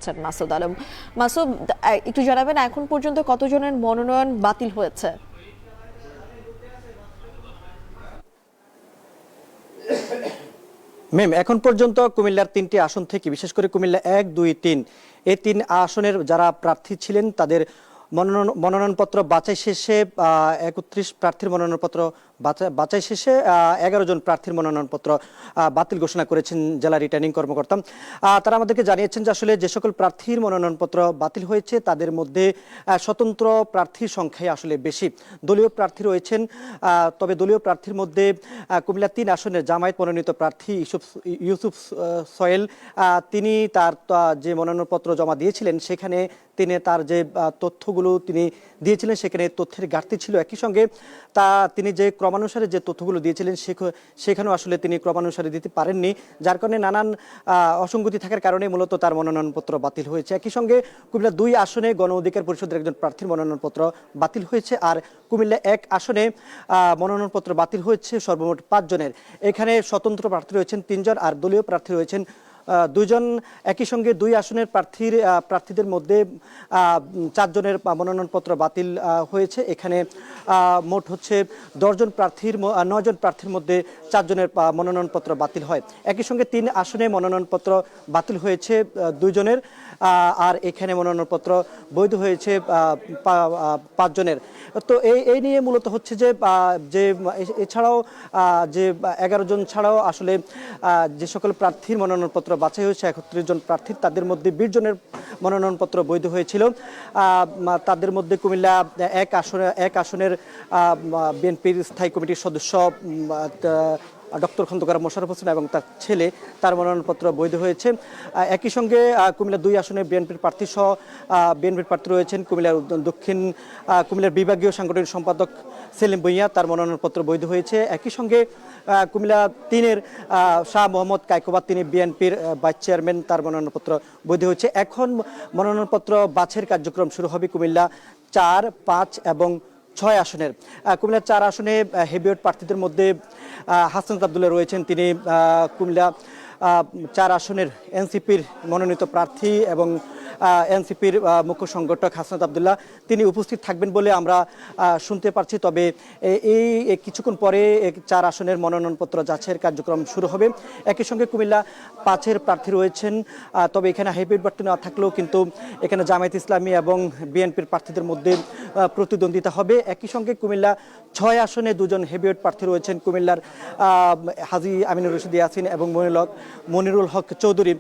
করছেন মাসুদ আলম। মাসুদ, একটু জানাবেন এখন পর্যন্ত কতজনের মনোনয়ন বাতিল হয়েছে? ম্যাম, এখন পর্যন্ত কুমিল্লার ৩টি আসন থেকে, বিশেষ করে কুমিল্লা ১, ২, ৩ এই ৩ আসনের যারা প্রার্থী ছিলেন তাদের মনোনয়নপত্র বাছাই শেষে ৩১ প্রার্থীর মনোনয়নপত্র বাছাই শেষে ১১ জন প্রার্থীর মনোনয়নপত্র বাতিল ঘোষণা করেছেন জেলা রিটার্নিং কর্মকর্তা। তারা আমাদেরকে জানিয়েছেন যে আসলে যে সকল প্রার্থীর মনোনয়নপত্র বাতিল হয়েছে তাদের মধ্যে স্বতন্ত্র প্রার্থীর সংখ্যাই আসলে বেশি। দলীয় প্রার্থী রয়েছেন, তবে দলীয় প্রার্থীর মধ্যে কুমিল্লা ৩ আসনের জামায়াত মনোনীত প্রার্থী ইউসুফ সোহেল, তিনি তার যে মনোনয়নপত্র জমা দিয়েছিলেন সেখানে তিনি তার যে তথ্যগুলো তিনি দিয়েছিলেন সেখানে তথ্যের ঘাটতি ছিল। একই সঙ্গে তিনি যে ক্রমানুসারে যে তথ্যগুলো দিয়েছিলেন সেখানেও আসলে তিনি ক্রমানুসারে দিতে পারেননি, যার কারণে নানান অসঙ্গতি থাকার কারণে মূলত তার মনোনয়নপত্র বাতিল হয়েছে। একই সঙ্গে কুমিল্লা ২ আসনে গণ অধিকার পরিষদের একজন প্রার্থীর মনোনয়নপত্র বাতিল হয়েছে, আর কুমিল্লা ১ আসনে মনোনয়নপত্র বাতিল হয়েছে সর্বমোট ৫ জনের। এখানে স্বতন্ত্র প্রার্থী রয়েছেন ৩ জন আর দলীয় প্রার্থী রয়েছেন ২ জন। একই সঙ্গে ২ আসনের প্রার্থীদের মধ্যে ৪ জনের মনোনয়নপত্র বাতিল হয়েছে। এখানে মোট হচ্ছে ৯ জন প্রার্থীর মধ্যে ৪ জনের মনোনয়নপত্র বাতিল হয়। একই সঙ্গে ৩ আসনে মনোনয়নপত্র বাতিল হয়েছে ২ জনের, আর এখানে মনোনয়নপত্র বৈধ হয়েছে ৫ জনের। তো এই নিয়ে মূলত হচ্ছে যে এছাড়াও যে ১১ জন ছাড়াও আসলে যে সকল প্রার্থীর মনোনয়নপত্র বাছাই হয়েছে ৩১ জন প্রার্থী, তাদের মধ্যে ২০ জনের মনোনয়নপত্র বৈধ হয়েছিল। তাদের মধ্যে কুমিল্লা ১ আসনের বিএনপির স্থায়ী কমিটির সদস্য ডক্টর খন্দকার মোশাররফ হোসেন এবং তার ছেলে, তার মনোনয়নপত্র বৈধ হয়েছে। একই সঙ্গে কুমিল্লা ২ আসনে বিএনপির প্রার্থী রয়েছেন কুমিল্লার বিভাগীয় সাংগঠনিক সম্পাদক সেলিম ভুঁইয়া, তার মনোনয়নপত্র বৈধ হয়েছে। একই সঙ্গে কুমিল্লা ৩-এর শাহ মোহাম্মদ কায়কোবাদ, তিনি বিএনপির ভাইস চেয়ারম্যান, তার মনোনয়নপত্র বৈধ হয়েছে। এখন মনোনয়নপত্র বাছাইয়ের কার্যক্রম শুরু হবে কুমিল্লা ৪, ৫ এবং ৬ আসনের। কুমিল্লা ৪ আসনে হেভিওয়েট প্রার্থীদের মধ্যে হাসনাত আব্দুল্লাহ রয়েছেন, তিনি কুমিল্লা ৪ আসনের এনসিপির মনোনীত প্রার্থী এবং এনসিপির মুখ্য সংগঠক হাসনাত আব্দুল্লাহ তিনি উপস্থিত থাকবেন বলে আমরা শুনতে পারছি। তবে এই কিছুক্ষণ পরে ৪ আসনের মনোনয়নপত্র যাচাইয়ের কার্যক্রম শুরু হবে। একই সঙ্গে কুমিল্লা ৫-এর প্রার্থী রয়েছেন, তবে এখানে হেভিওয়েট প্রার্থী না থাকলেও কিন্তু এখানে জামায়াত ইসলামী এবং বিএনপির প্রার্থীদের মধ্যে প্রতিদ্বন্দ্বিতা হবে। একই সঙ্গে কুমিল্লা ৬ আসনে ২ জন হেভিওয়েট প্রার্থী রয়েছেন, কুমিল্লার হাজী আমিনুর রশিদ ইয়াসিন এবং মনিরুল হক চৌধুরী।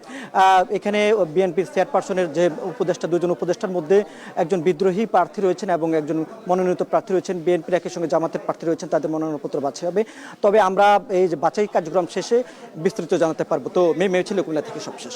এখানে বিএনপির চেয়ারপারসনের যে উপদেষ্টা, ২ জন উপদেষ্টার মধ্যে একজন বিদ্রোহী প্রার্থী রয়েছেন এবং একজন মনোনীত প্রার্থী রয়েছেন। বিএনপির একই সঙ্গে জামাতের প্রার্থী রয়েছেন, তাদের মনোনয়নপত্র বাছাই হবে। তবে আমরা এই যে বাছাই কার্যক্রম শেষে বিস্তারিত জানাতে পারবো। তো ছিল কুমিল্লা থেকে সবশেষ।